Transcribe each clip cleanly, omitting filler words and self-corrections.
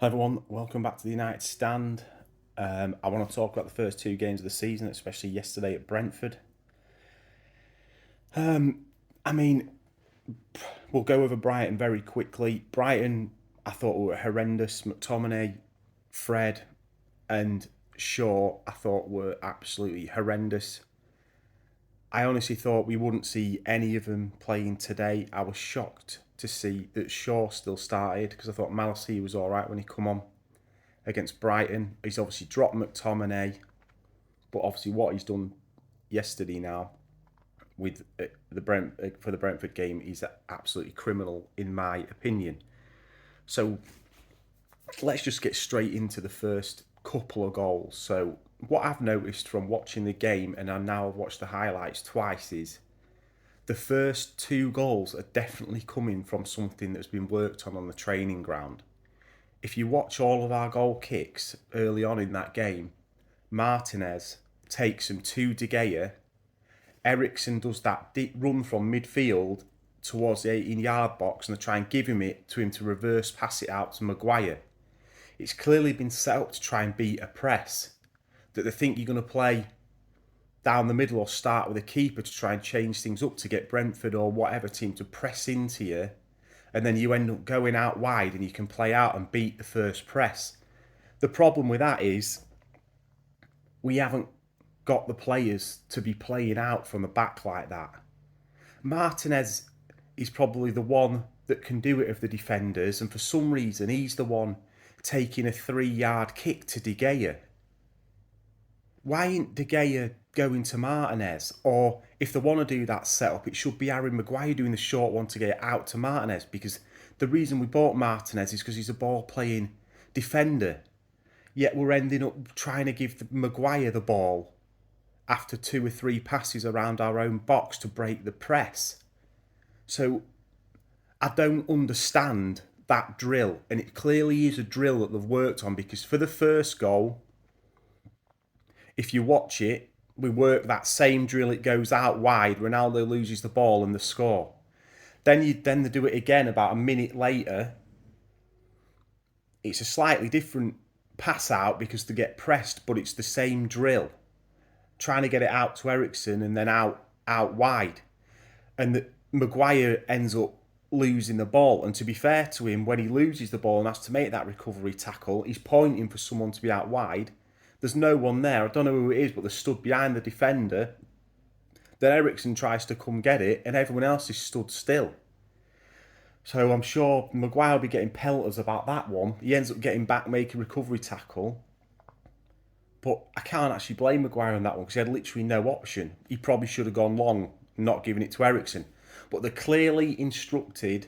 Hi everyone, welcome back to the United Stand. I want to talk about the first two games of the season, especially yesterday at Brentford. I mean, we'll go over Brighton very quickly. Brighton, I thought were horrendous. McTominay, Fred, and Shaw, I thought were absolutely horrendous. I honestly thought we wouldn't see any of them playing today. I was shocked to see that Shaw still started because I thought Malasey was all right when he come on against Brighton. He's obviously dropped McTominay, but obviously what he's done yesterday now with for the Brentford game is absolutely criminal in my opinion. So let's just get straight into the first couple of goals. So what I've noticed from watching the game, and I now have watched the highlights twice, is the first two goals are definitely coming from something that's been worked on the training ground. If you watch all of our goal kicks early on in that game, Martinez takes him to De Gea. Eriksen does that deep run from midfield towards the 18-yard box and they try and give him it to him to reverse pass it out to Maguire. It's clearly been set up to try and beat a press. That they think you're going to play down the middle or start with a keeper to try and change things up to get Brentford or whatever team to press into you. And then you end up going out wide and you can play out and beat the first press. The problem with that is we haven't got the players to be playing out from the back like that. Martinez is probably the one that can do it of the defenders, and for some reason he's the one taking a 3-yard kick to De Gea. Why ain't De Gea going to Martinez? Or if they want to do that setup, it should be Harry Maguire doing the short one to get out to Martinez, because the reason we bought Martinez is because he's a ball playing defender. Yet we're ending up trying to give Maguire the ball after 2 or 3 passes around our own box to break the press. So I don't understand that drill. And it clearly is a drill that they've worked on, because for the first goal, if you watch it, we work that same drill. It goes out wide. Ronaldo loses the ball and the score. Then they do it again about a minute later. It's a slightly different pass out because they get pressed, but it's the same drill. Trying to get it out to Eriksen and then out wide. And Maguire ends up losing the ball. And to be fair to him, when he loses the ball and has to make that recovery tackle, he's pointing for someone to be out wide. There's no one there. I don't know who it is, but they're stood behind the defender. Then Eriksen tries to come get it, and everyone else is stood still. So I'm sure Maguire will be getting pelters about that one. He ends up getting back, making a recovery tackle. But I can't actually blame Maguire on that one because he had literally no option. He probably should have gone long, not giving it to Eriksen. But they clearly instructed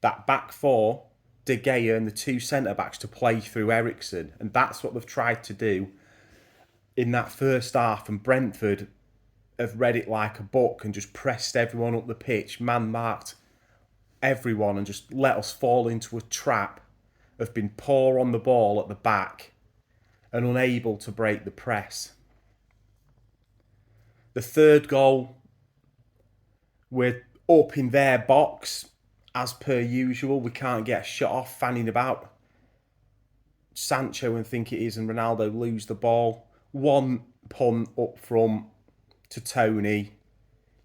that back four, De Gea and the 2 centre-backs, to play through Eriksen. And that's what they've tried to do in that first half. And Brentford have read it like a book and just pressed everyone up the pitch, man-marked everyone and just let us fall into a trap of being poor on the ball at the back and unable to break the press. The third goal, we're up in their box as per usual. We can't get a shot off, fanning about Sancho and think it is, and Ronaldo lose the ball. One punt up front to Tony.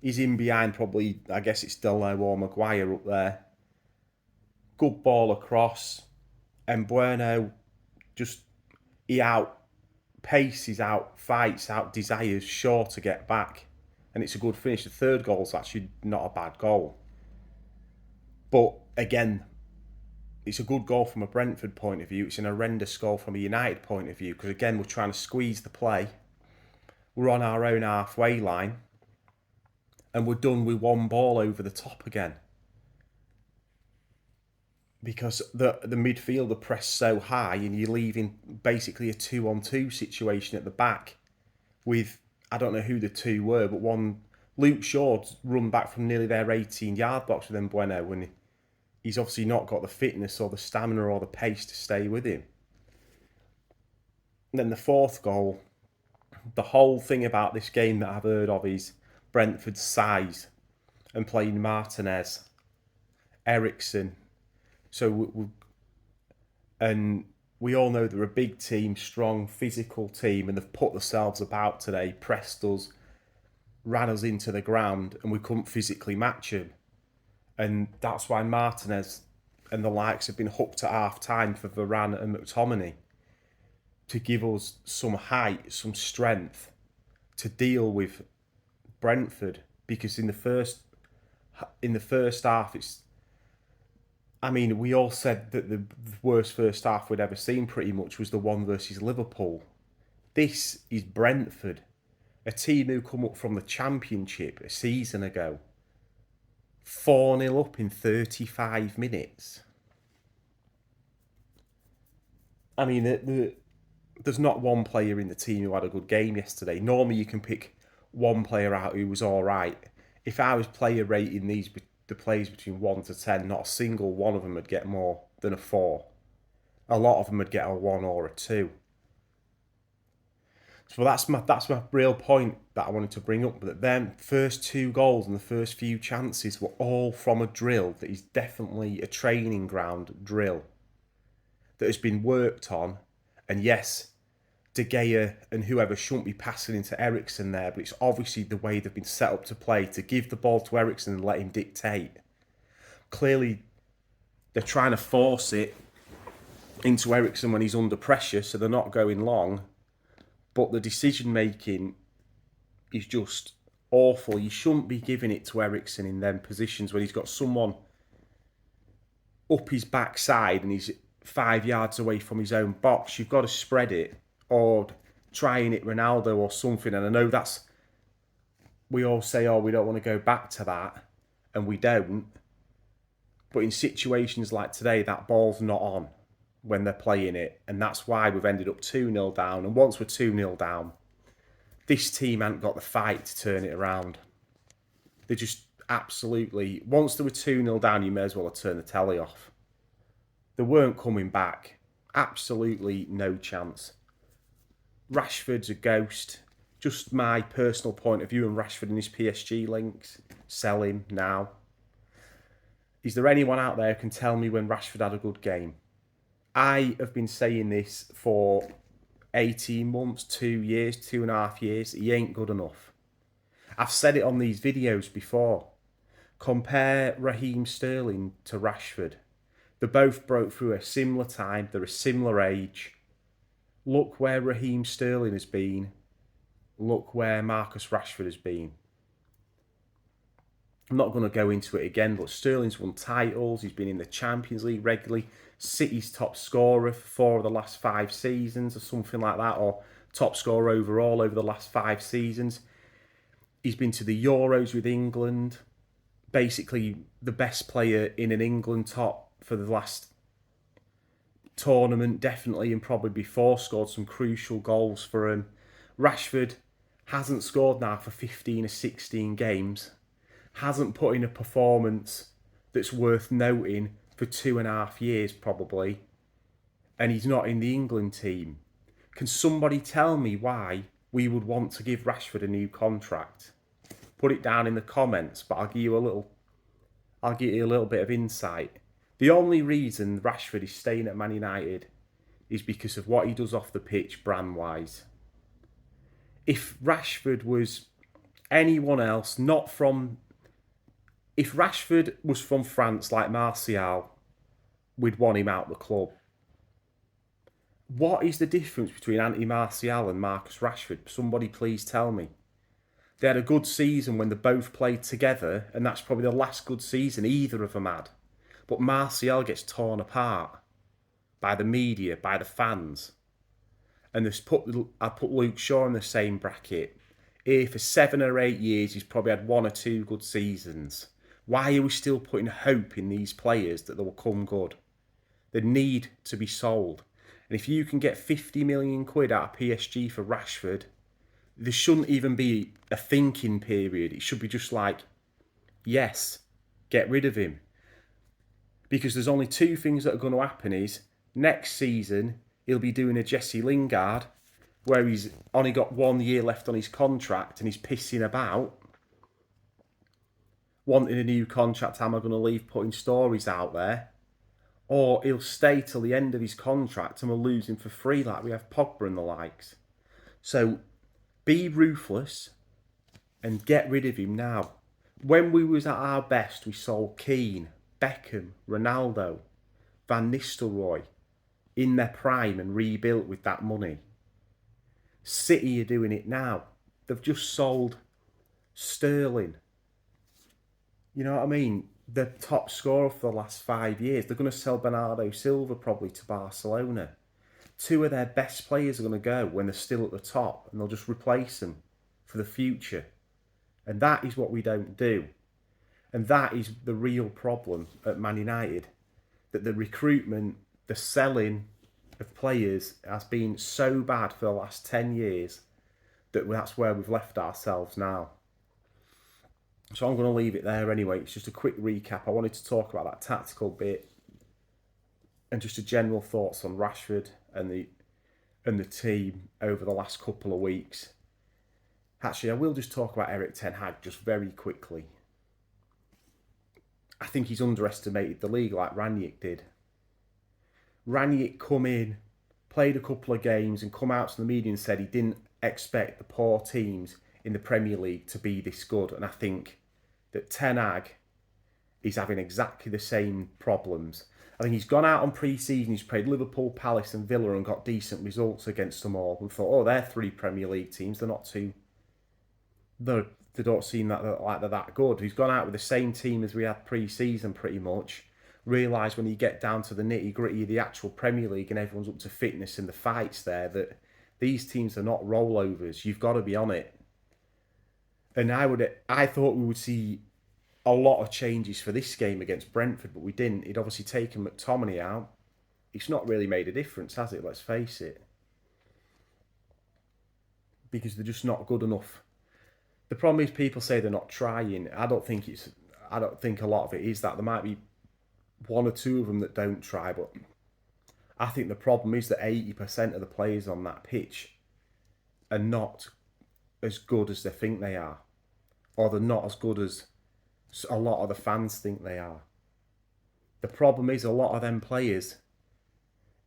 He's in behind probably, I guess it's Delno or Maguire up there. Good ball across. And Bueno just, he out paces, out fights, out desires Shaw to get back. And it's a good finish. The third goal's actually not a bad goal. But again, it's a good goal from a Brentford point of view. It's an horrendous goal from a United point of view, because again, we're trying to squeeze the play. We're on our own halfway line. And we're done with one ball over the top again. Because the midfielder pressed so high and you're leaving basically a 2-on-2 situation at the back with, I don't know who the two were, but one, Luke Shaw's run back from nearly their 18-yard box with Bueno, and he's obviously not got the fitness or the stamina or the pace to stay with him. And then the fourth goal, the whole thing about this game that I've heard of is Brentford's size and playing Martinez, Eriksen. So and we all know they're a big team, strong, physical team, and they've put themselves about today, pressed us, ran us into the ground, and we couldn't physically match them. And that's why Martinez and the likes have been hooked at half time for Varane and McTominay to give us some height, some strength to deal with Brentford. Because in the first half, we all said that the worst first half we'd ever seen pretty much was the one versus Liverpool. This is Brentford, a team who come up from the Championship a season ago. 4-0 up in 35 minutes. There's not one player in the team who had a good game yesterday. Normally you can pick one player out who was all right. If I was player rating the players between 1 to 10, not a single one of them would get more than a 4. A lot of them would get a 1 or a 2. So that's my real point that I wanted to bring up. That them first 2 goals and the first few chances were all from a drill that is definitely a training ground drill that has been worked on. And yes, De Gea and whoever shouldn't be passing into Eriksen there, but it's obviously the way they've been set up to play, to give the ball to Eriksen and let him dictate. Clearly, they're trying to force it into Eriksen when he's under pressure, so they're not going long. But the decision making is just awful. You shouldn't be giving it to Eriksen in them positions when he's got someone up his backside and he's 5 yards away from his own box. You've got to spread it or try and hit Ronaldo or something. And I know we all say, oh, we don't want to go back to that, and we don't. But in situations like today, that ball's not on when they're playing it, and that's why we've ended up 2-0 down. And once we're 2-0 down, this team ain't got the fight to turn it around. They just absolutely, once they were 2-0 down, you may as well have turned the telly off. They weren't coming back. Absolutely no chance. Rashford's a ghost. Just my personal point of view on Rashford and his PSG links. Sell him now. Is there anyone out there who can tell me when Rashford had a good game? I have been saying this for 18 months, 2 years, 2.5 years. He ain't good enough. I've said it on these videos before. Compare Raheem Sterling to Rashford. They both broke through a similar time. They're a similar age. Look where Raheem Sterling has been. Look where Marcus Rashford has been. I'm not going to go into it again, but Sterling's won titles. He's been in the Champions League regularly. City's top scorer for 4 of the last 5 seasons or something like that, or top scorer overall over the last 5 seasons. He's been to the Euros with England. Basically, the best player in an England top for the last tournament, definitely, and probably before, scored some crucial goals for him. Rashford hasn't scored now for 15 or 16 games. Hasn't put in a performance that's worth noting for 2.5 years, probably. And he's not in the England team. Can somebody tell me why we would want to give Rashford a new contract? Put it down in the comments, but I'll give you a little bit of insight. The only reason Rashford is staying at Man United is because of what he does off the pitch brand-wise. If Rashford was anyone else, if Rashford was from France like Martial, we'd want him out the club. What is the difference between Anthony Martial and Marcus Rashford? Somebody please tell me. They had a good season when they both played together, and that's probably the last good season either of them had. But Martial gets torn apart by the media, by the fans. And I put Luke Shaw in the same bracket. Here for 7 or 8 years, he's probably had 1 or 2 good seasons. Why are we still putting hope in these players that they will come good? They need to be sold. And if you can get 50 million quid out of PSG for Rashford, there shouldn't even be a thinking period. It should be just like, yes, get rid of him. Because there's only 2 things that are going to happen is, next season, he'll be doing a Jesse Lingard, where he's only got 1 year left on his contract and he's pissing about, wanting a new contract, am I going to leave, putting stories out there? or he'll stay till the end of his contract and we'll lose him for free like we have Pogba and the likes. So be ruthless and get rid of him now. When we was at our best, we sold Keane, Beckham, Ronaldo, Van Nistelrooy in their prime and rebuilt with that money. City are doing it now. They've just sold Sterling. You know what I mean? The top scorer for the last 5 years. They're going to sell Bernardo Silva probably to Barcelona. 2 of their best players are going to go when they're still at the top, and they'll just replace them for the future. And that is what we don't do. And that is the real problem at Man United. That the recruitment, the selling of players has been so bad for the last 10 years that that's where we've left ourselves now. So I'm going to leave it there anyway. It's just a quick recap. I wanted to talk about that tactical bit and just a general thoughts on Rashford and the team over the last couple of weeks. Actually, I will just talk about Erik ten Hag just very quickly. I think he's underestimated the league like Ranić did. Ranić come in, played a couple of games and come out to the media and said he didn't expect the poor teams in the Premier League to be this good. And I think that Ten Hag is having exactly the same problems. I think he's gone out on pre-season, he's played Liverpool, Palace and Villa and got decent results against them all. And thought, oh, they're 3 Premier League teams, they're not too... They don't seem like they're that good. He's gone out with the same team as we had pre-season pretty much. Realise when you get down to the nitty-gritty of the actual Premier League and everyone's up to fitness and the fights there that these teams are not rollovers. You've got to be on it. And I thought we would see a lot of changes for this game against Brentford, but we didn't. He'd obviously taken McTominay out. It's not really made a difference, has it? Let's face it. Because they're just not good enough. The problem is people say they're not trying. I don't think a lot of it is that. There might be 1 or 2 of them that don't try, but I think the problem is that 80% of the players on that pitch are not as good as they think they are, or they're not as good as a lot of the fans think they are. The problem is a lot of them players,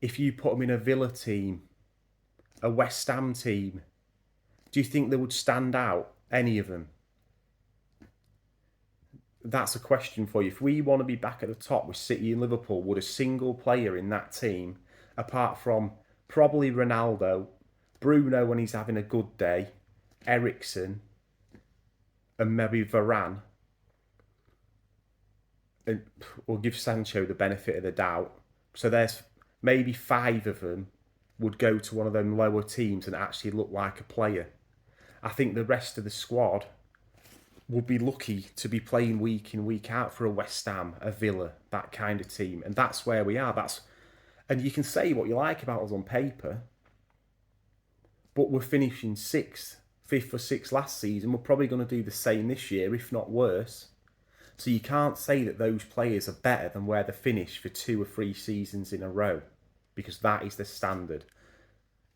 if you put them in a Villa team, a West Ham team, do you think they would stand out, any of them? That's a question for you. If we want to be back at the top with City and Liverpool, would a single player in that team, apart from probably Ronaldo, Bruno when he's having a good day, Eriksen, and maybe Varane, and we'll give Sancho the benefit of the doubt. So there's maybe 5 of them would go to one of them lower teams and actually look like a player. I think the rest of the squad would be lucky to be playing week in, week out for a West Ham, a Villa, that kind of team. And that's where we are. And you can say what you like about us on paper, but we're finishing 6th, 5th or 6th last season. We're probably going to do the same this year, if not worse. So you can't say that those players are better than where they finished for 2 or 3 seasons in a row, because that is the standard.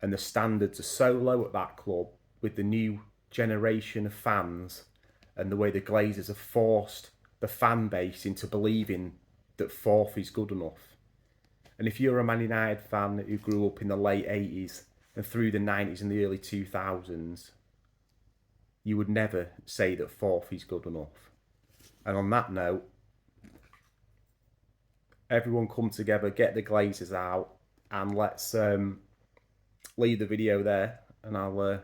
And the standards are so low at that club with the new generation of fans and the way the Glazers have forced the fan base into believing that 4th is good enough. And if you're a Man United fan who grew up in the late 80s and through the 90s and the early 2000s, you would never say that 4th is good enough. And on that note, everyone come together, get the Glazers out, and let's leave the video there, and I'll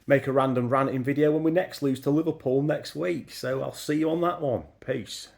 make a random ranting video when we next lose to Liverpool next week. So I'll see you on that one. Peace.